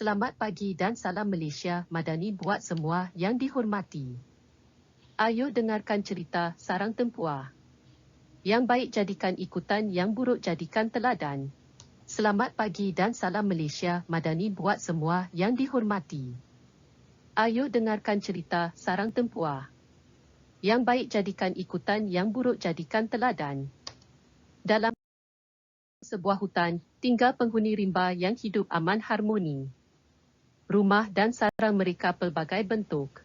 Selamat pagi dan salam Malaysia Madani buat semua yang dihormati. Ayo dengarkan cerita sarang tempua. Yang baik jadikan ikutan, yang buruk jadikan teladan. Selamat pagi dan salam Malaysia Madani buat semua yang dihormati. Ayo dengarkan cerita sarang tempua. Yang baik jadikan ikutan, yang buruk jadikan teladan. Dalam sebuah hutan, tinggal penghuni rimba yang hidup aman harmoni. Rumah dan sarang mereka pelbagai bentuk.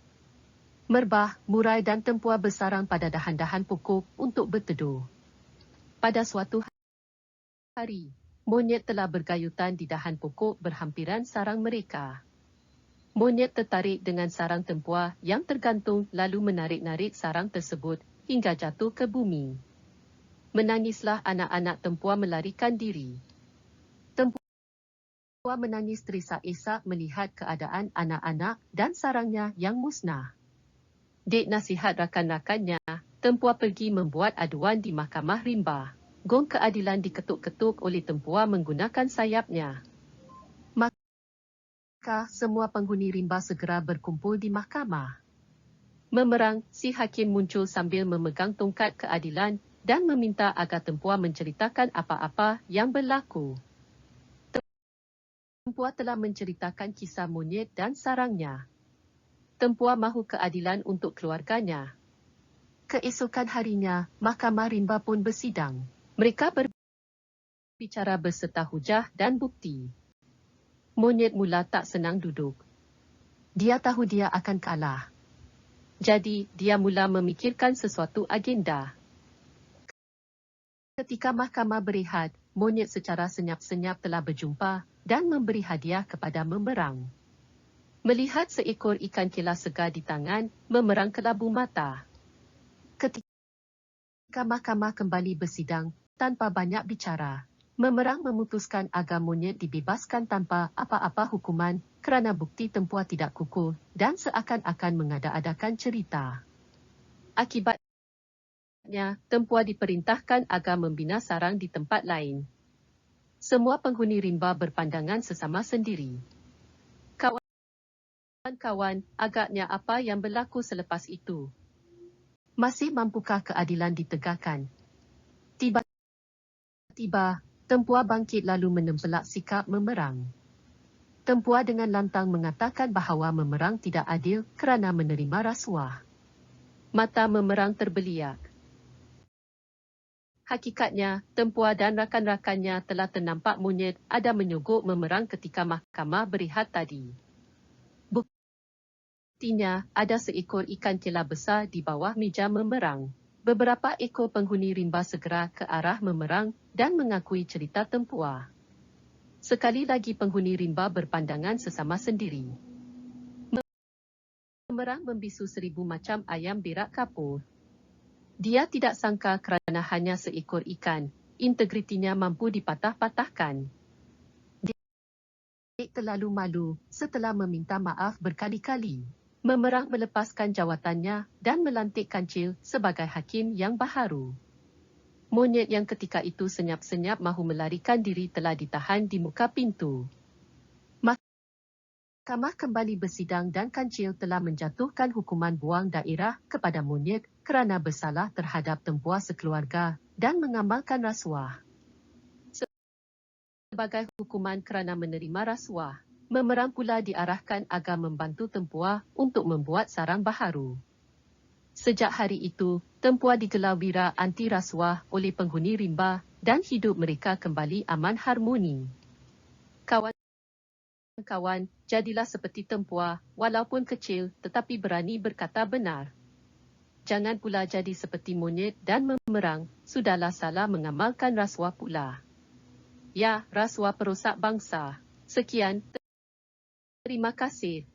Merbah, murai dan tempua bersarang pada dahan-dahan pokok untuk berteduh. Pada suatu hari, monyet telah bergayutan di dahan pokok berhampiran sarang mereka. Monyet tertarik dengan sarang tempua yang tergantung lalu menarik-narik sarang tersebut hingga jatuh ke bumi. Menangislah anak-anak tempua melarikan diri. Tempua menangis terisak-isak melihat keadaan anak-anak dan sarangnya yang musnah. Dek nasihat rakan-rakannya, tempua pergi membuat aduan di mahkamah rimba. Gong keadilan diketuk-ketuk oleh tempua menggunakan sayapnya. Maka semua penghuni rimba segera berkumpul di mahkamah. Memerang, si hakim muncul sambil memegang tongkat keadilan dan meminta agar tempua menceritakan apa-apa yang berlaku. Tempua telah menceritakan kisah monyet dan sarangnya. Tempua mahu keadilan untuk keluarganya. Keesokan harinya, mahkamah rimba pun bersidang. Mereka berbicara berserta hujah dan bukti. Monyet mula tak senang duduk. Dia tahu dia akan kalah. Jadi, dia mula memikirkan sesuatu agenda. Ketika mahkamah berehat, monyet secara senyap-senyap telah berjumpa dan memberi hadiah kepada memerang. Melihat seekor ikan kela segar di tangan, memerang kelabu mata. Ketika mahkamah kembali bersidang, tanpa banyak bicara, memerang memutuskan agar monyet dibebaskan tanpa apa-apa hukuman kerana bukti tempua tidak kukuh dan seakan-akan mengada-adakan cerita. Akibatnya, tempua diperintahkan agar membina sarang di tempat lain. Semua penghuni rimba berpandangan sesama sendiri. Kawan-kawan, agaknya apa yang berlaku selepas itu? Masih mampukah keadilan ditegakkan? Tiba-tiba, tempua bangkit lalu menempelak sikap memerang. Tempua dengan lantang mengatakan bahawa memerang tidak adil kerana menerima rasuah. Mata memerang terbeliak. Hakikatnya, tempua dan rakan-rakannya telah ternampak monyet ada menyogok memerang ketika mahkamah berehat tadi. Buktinya, ada seekor ikan kela besar di bawah meja memerang. Beberapa ekor penghuni rimba segera ke arah memerang dan mengakui cerita tempua. Sekali lagi penghuni rimba berpandangan sesama sendiri. Memerang membisu 1000 macam ayam berak kapur. Dia tidak sangka kerana hanya seekor ikan, integritinya mampu dipatah-patahkan. Dek terlalu malu setelah meminta maaf berkali-kali. Memerang melepaskan jawatannya dan melantik Kancil sebagai hakim yang baharu. Monyet yang ketika itu senyap-senyap mahu melarikan diri telah ditahan di muka pintu. Mahkamah kembali bersidang dan Kancil telah menjatuhkan hukuman buang daerah kepada monyet kerana bersalah terhadap tempua sekeluarga dan mengamalkan rasuah. Sebagai hukuman kerana menerima rasuah, memerang pula diarahkan agar membantu tempua untuk membuat sarang baharu. Sejak hari itu, tempua digelar wira anti rasuah oleh penghuni rimba dan hidup mereka kembali aman harmoni. Kawan-kawan, jadilah seperti tempua, walaupun kecil tetapi berani berkata benar. Jangan pula jadi seperti monyet dan memerang, sudahlah salah mengamalkan rasuah pula. Ya, rasuah perosak bangsa. Sekian, terima kasih.